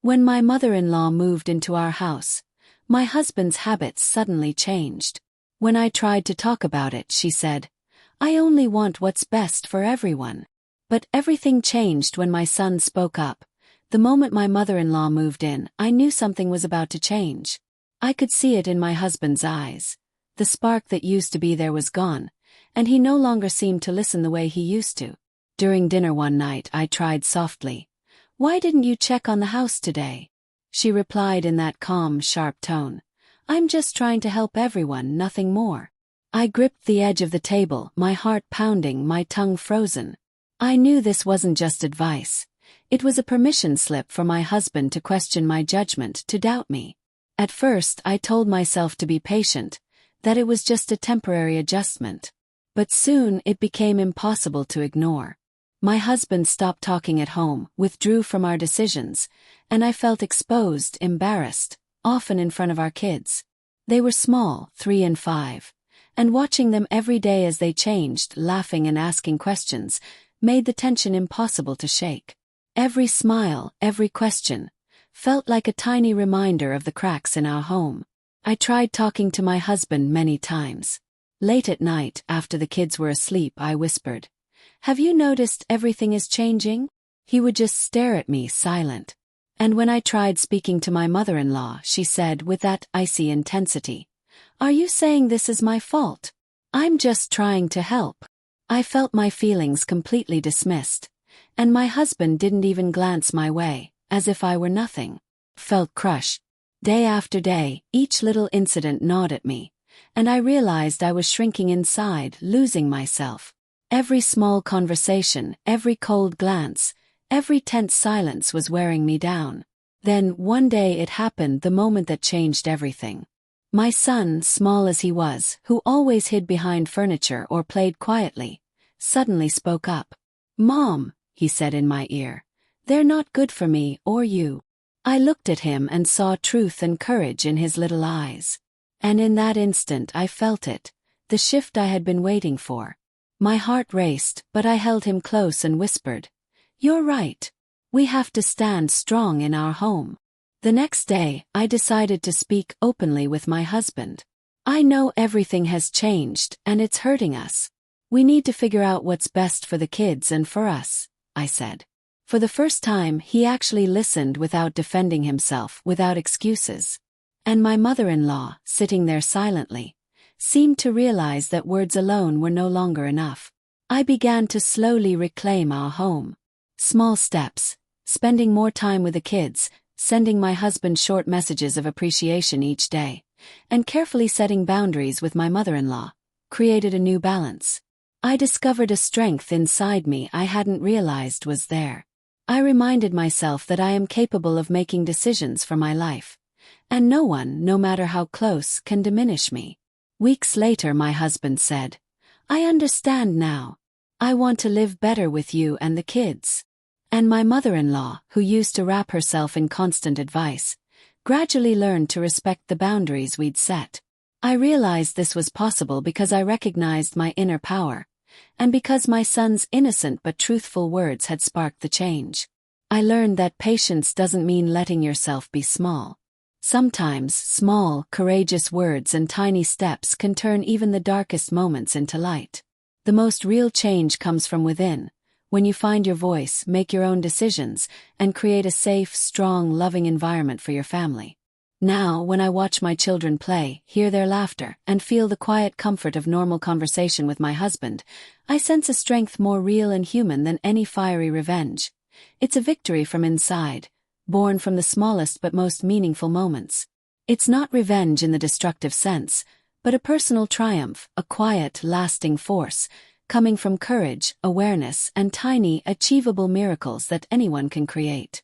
When my mother-in-law moved into our house, my husband's habits suddenly changed. When I tried to talk about it, she said, "I only want what's best for everyone." But everything changed when my son spoke up. The moment my mother-in-law moved in, I knew something was about to change. I could see it in my husband's eyes. The spark that used to be there was gone, and he no longer seemed to listen the way he used to. During dinner one night, I tried softly, "Why didn't you check on the house today?" She replied in that calm, sharp tone, "I'm just trying to help everyone, nothing more." I gripped the edge of the table, my heart pounding, my tongue frozen. I knew this wasn't just advice. It was a permission slip for my husband to question my judgment, to doubt me. At first, I told myself to be patient, that it was just a temporary adjustment. But soon it became impossible to ignore. My husband stopped talking at home, withdrew from our decisions, and I felt exposed, embarrassed, often in front of our kids. They were small, 3 and 5, and watching them every day as they changed, laughing and asking questions, made the tension impossible to shake. Every smile, every question, felt like a tiny reminder of the cracks in our home. I tried talking to my husband many times. Late at night, after the kids were asleep, I whispered, "Have you noticed everything is changing?" He would just stare at me, silent. And when I tried speaking to my mother-in-law, she said with that icy intensity, "Are you saying this is my fault? I'm just trying to help." I felt my feelings completely dismissed, and my husband didn't even glance my way, as if I were nothing. Felt crushed. Day after day, each little incident gnawed at me, and I realized I was shrinking inside, losing myself. Every small conversation, every cold glance, every tense silence was wearing me down. Then, one day it happened, the moment that changed everything. My son, small as he was, who always hid behind furniture or played quietly, suddenly spoke up. "Mom," he said in my ear, "they're not good for me or you." I looked at him and saw truth and courage in his little eyes. And in that instant I felt it, the shift I had been waiting for. My heart raced, but I held him close and whispered, "You're right. We have to stand strong in our home." The next day, I decided to speak openly with my husband. "I know everything has changed, and it's hurting us. We need to figure out what's best for the kids and for us," I said. For the first time, he actually listened without defending himself, without excuses. And my mother-in-law, sitting there silently, seemed to realize that words alone were no longer enough. I began to slowly reclaim our home. Small steps, spending more time with the kids, sending my husband short messages of appreciation each day, and carefully setting boundaries with my mother-in-law, created a new balance. I discovered a strength inside me I hadn't realized was there. I reminded myself that I am capable of making decisions for my life, and no one, no matter how close, can diminish me. Weeks later, my husband said, "I understand now. I want to live better with you and the kids." And my mother-in-law, who used to wrap herself in constant advice, gradually learned to respect the boundaries we'd set. I realized this was possible because I recognized my inner power, and because my son's innocent but truthful words had sparked the change. I learned that patience doesn't mean letting yourself be small. Sometimes small, courageous words and tiny steps can turn even the darkest moments into light. The most real change comes from within, when you find your voice, make your own decisions, and create a safe, strong, loving environment for your family. Now, when I watch my children play, hear their laughter, and feel the quiet comfort of normal conversation with my husband, I sense a strength more real and human than any fiery revenge. It's a victory from inside, born from the smallest but most meaningful moments. It's not revenge in the destructive sense, but a personal triumph, a quiet, lasting force, coming from courage, awareness, and tiny, achievable miracles that anyone can create.